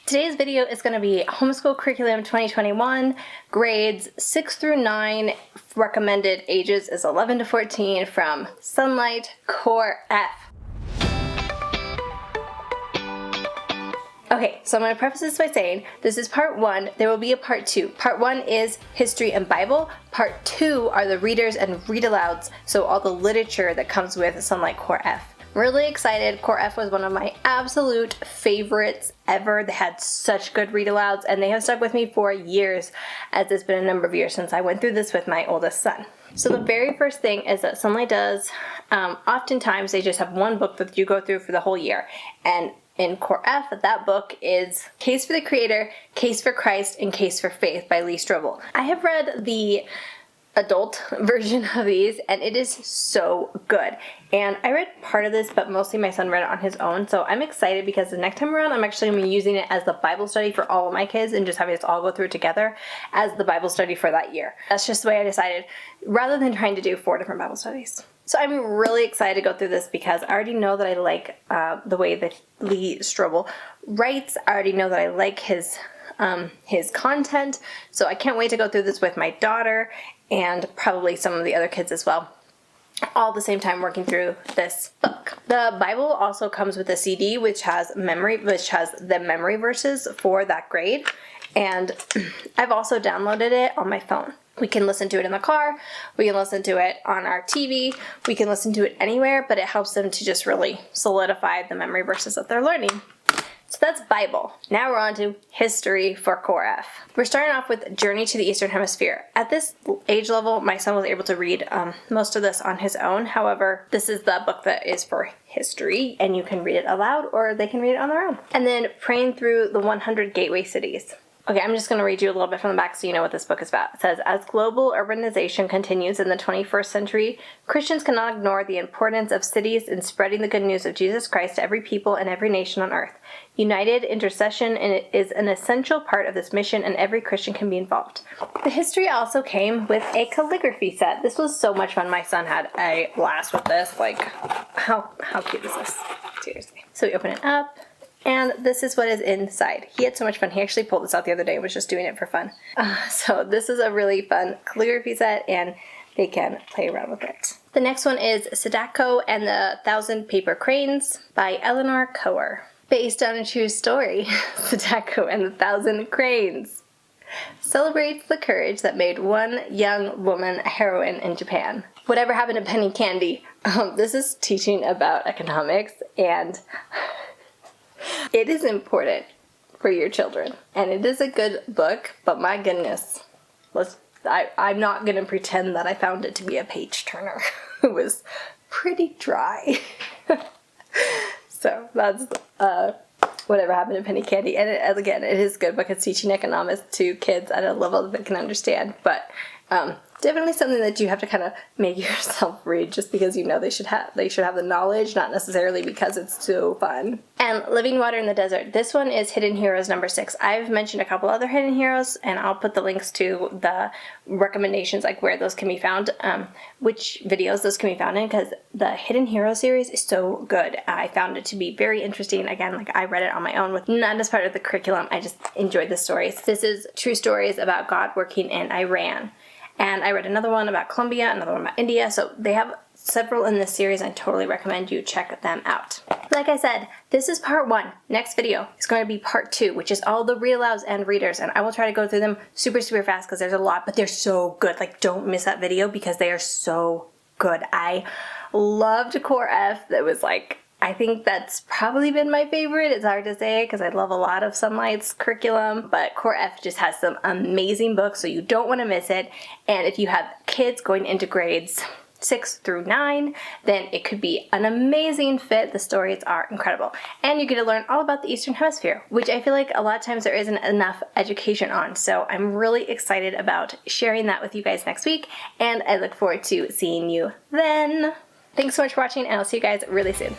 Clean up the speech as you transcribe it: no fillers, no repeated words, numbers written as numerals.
Today's video is going to be Homeschool Curriculum 2021, grades 6 through 9, recommended ages is 11 to 14 from Sonlight Core F. Okay, so I'm going to preface this by saying this is part 1, there will be a part 2. Part 1 is history and Bible, part 2 are the readers and read-alouds, so all the literature that comes with Sonlight Core F. Really excited. Core F was one of my absolute favorites ever. They had such good read-alouds and they have stuck with me for years, as it's been a number of years since I went through this with my oldest son. So the very first thing is that Sonlight does, oftentimes they just have one book that you go through for the whole year. And in Core F, that book is Case for the Creator, Case for Christ, and Case for Faith by Lee Strobel. I have read the adult version of these and it is so good, and I read part of this but mostly my son read it on his own, so I'm excited because the next time around I'm actually going to be using it as the Bible study for all of my kids and just having us all go through it together as the Bible study for that year. That's just the way I decided, rather than trying to do 4 different Bible studies. So I'm really excited to go through this because I already know that I like the way that Lee Strobel writes. I already know that I like his content, so I can't wait to go through this with my daughter and probably some of the other kids as well, all at the same time working through this book. The Bible also comes with a CD which has the memory verses for that grade, and I've also downloaded it on my phone. We can listen to it in the car, we can listen to it on our TV, we can listen to it anywhere, but it helps them to just really solidify the memory verses that they're learning. So that's Bible. Now we're on to history for Core F. We're starting off with Journey to the Eastern Hemisphere. At this age level, my son was able to read most of this on his own. However, this is the book that is for history, and you can read it aloud or they can read it on their own. And then Praying Through the 100 Gateway Cities. Okay, I'm just going to read you a little bit from the back so you know what this book is about. It says, as global urbanization continues in the 21st century, Christians cannot ignore the importance of cities in spreading the good news of Jesus Christ to every people and every nation on earth. United intercession is an essential part of this mission, and every Christian can be involved. The history also came with a calligraphy set. This was so much fun. My son had a blast with this. Like, how cute is this? Seriously. So we open it up. And this is what is inside. He had so much fun. He actually pulled this out the other day and was just doing it for fun. So this is a really fun calligraphy set and they can play around with it. The next one is Sadako and the 1,000 Paper Cranes by Eleanor Coer. Based on a true story, Sadako and the 1,000 Cranes celebrates the courage that made one young woman a heroine in Japan. Whatever happened to penny candy? This is teaching about economics, and it is important for your children, and it is a good book, but my goodness, I'm not going to pretend that I found it to be a page turner. It was pretty dry. So that's Whatever Happened to Penny Candy, and again, it is good because it's teaching economics to kids at a level that they can understand, but definitely something that you have to kind of make yourself read just because you know they should have the knowledge, not necessarily because it's so fun. And Living Water in the Desert. This one is Hidden Heroes number 6. I've mentioned a couple other hidden heroes, and I'll put the links to the recommendations, like where those can be found, which videos those can be found in, because the Hidden Hero series is so good. I found it to be very interesting. Again, like I read it on my own, not as part of the curriculum. I just enjoyed the stories. This is true stories about God working in Iran. And I read another one about Colombia, another one about India, so they have several in this series. I totally recommend you check them out. Like I said, this is part 1. Next video is going to be part 2, which is all the read-alouds and readers, and I will try to go through them super fast because there's a lot, but they're so good. Like, don't miss that video because they are so good. I loved Core F. That was like, I think that's probably been my favorite. It's hard to say because I love a lot of Sonlight's curriculum, but Core F just has some amazing books, so you don't want to miss it. And if you have kids going into grades 6 through 9, then it could be an amazing fit. The stories are incredible. And you get to learn all about the Eastern Hemisphere, which I feel like a lot of times there isn't enough education on. So I'm really excited about sharing that with you guys next week, and I look forward to seeing you then. Thanks so much for watching, and I'll see you guys really soon.